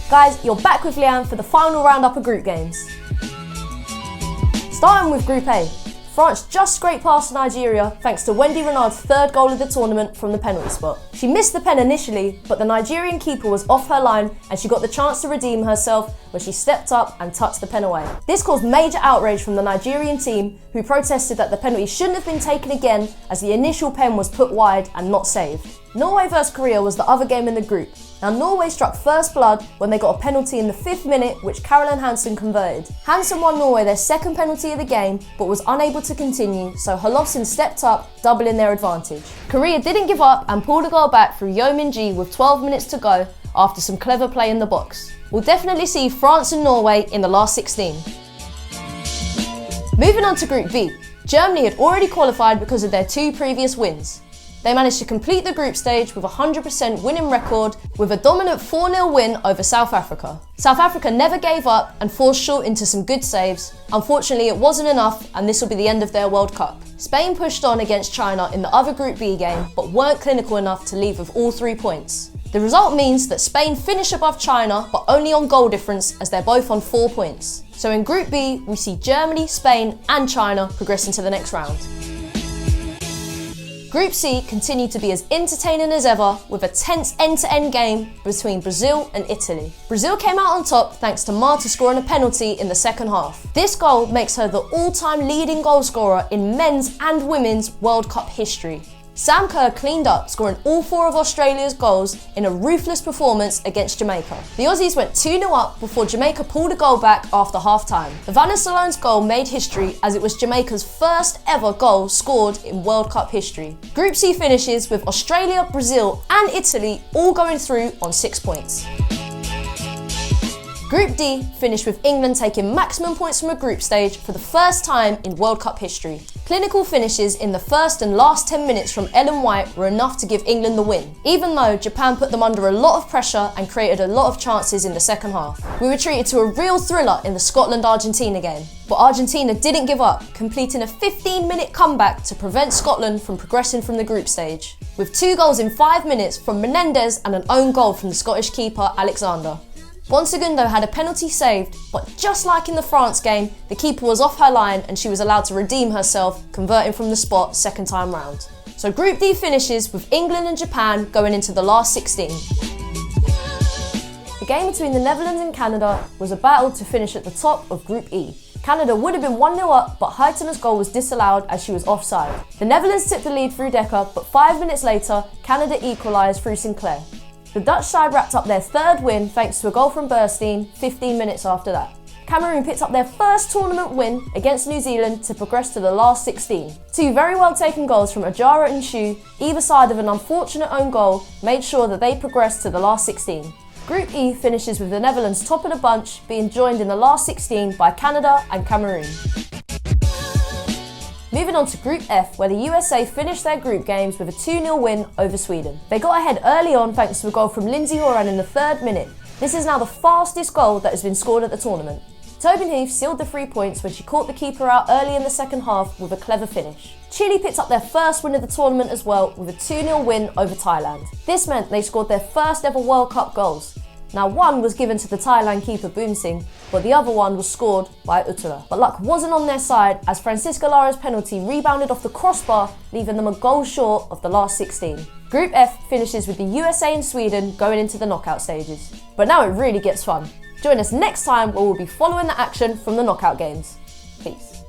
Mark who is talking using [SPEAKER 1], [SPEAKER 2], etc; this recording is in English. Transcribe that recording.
[SPEAKER 1] Guys, you're back with Leanne for the final roundup of group games. Starting with Group A, France just scraped past Nigeria thanks to Wendy Renard's third goal of the tournament from the penalty spot. She missed the pen initially, but the Nigerian keeper was off her line and she got the chance to redeem herself when she stepped up and touched the pen away. This caused major outrage from the Nigerian team, who protested that the penalty shouldn't have been taken again as the initial pen was put wide and not saved. Norway vs Korea was the other game in the group. Now, Norway struck first blood when they got a penalty in the 5th minute, which Caroline Hansen converted. Hansen won Norway their second penalty of the game, but was unable to continue, so Holofsen stepped up, doubling their advantage. Korea didn't give up and pulled a goal back through Yo Min-ji with 12 minutes to go after some clever play in the box. We'll definitely see France and Norway in the last 16. Moving on to Group B, Germany had already qualified because of their 2 previous wins. They managed to complete the group stage with a 100% winning record with a dominant 4-0 win over South Africa. South Africa never gave up and forced short into some good saves. Unfortunately, it wasn't enough and this will be the end of their World Cup. Spain pushed on against China in the other Group B game, but weren't clinical enough to leave with all 3 points. The result means that Spain finish above China, but only on goal difference as they're both on 4 points. So in Group B, we see Germany, Spain and China progressing to the next round. Group C continued to be as entertaining as ever with a tense end-to-end game between Brazil and Italy. Brazil came out on top thanks to Marta scoring a penalty in the second half. This goal makes her the all-time leading goal scorer in men's and women's World Cup history. Sam Kerr cleaned up, scoring all 4 of Australia's goals in a ruthless performance against Jamaica. The Aussies went 2-0 up before Jamaica pulled a goal back after half-time. Vanessa Salone's goal made history as it was Jamaica's first ever goal scored in World Cup history. Group C finishes with Australia, Brazil and Italy all going through on 6 points. Group D finished with England taking maximum points from a group stage for the first time in World Cup history. Clinical finishes in the first and last 10 minutes from Ellen White were enough to give England the win, even though Japan put them under a lot of pressure and created a lot of chances in the second half. We were treated to a real thriller in the Scotland-Argentina game, but Argentina didn't give up, completing a 15-minute comeback to prevent Scotland from progressing from the group stage, with 2 goals in 5 minutes from Menendez and an own goal from the Scottish keeper Alexander. Bonsegundo had a penalty saved, but just like in the France game, the keeper was off her line and she was allowed to redeem herself, converting from the spot second time round. So Group D finishes with England and Japan going into the last 16. The game between the Netherlands and Canada was a battle to finish at the top of Group E. Canada would have been 1-0 up, but Huytena's goal was disallowed as she was offside. The Netherlands took the lead through Decker, but 5 minutes later, Canada equalised through Sinclair. The Dutch side wrapped up their 3rd win thanks to a goal from Burstein 15 minutes after that. Cameroon picked up their first tournament win against New Zealand to progress to the last 16. 2 very well taken goals from Ajara and Shu, either side of an unfortunate own goal, made sure that they progressed to the last 16. Group E finishes with the Netherlands top of the bunch, being joined in the last 16 by Canada and Cameroon. Moving on to Group F, where the USA finished their group games with a 2-0 win over Sweden. They got ahead early on thanks to a goal from Lindsay Horan in the 3rd minute. This is now the fastest goal that has been scored at the tournament. Tobin Heath sealed the 3 points when she caught the keeper out early in the second half with a clever finish. Chile picked up their first win of the tournament as well with a 2-0 win over Thailand. This meant they scored their first ever World Cup goals. Now, one was given to the Thailand keeper Boon Singh, but the other one was scored by Uttara. But luck wasn't on their side as Francisca Lara's penalty rebounded off the crossbar, leaving them a goal short of the last 16. Group F finishes with the USA and Sweden going into the knockout stages. But now it really gets fun. Join us next time where we'll be following the action from the knockout games. Peace.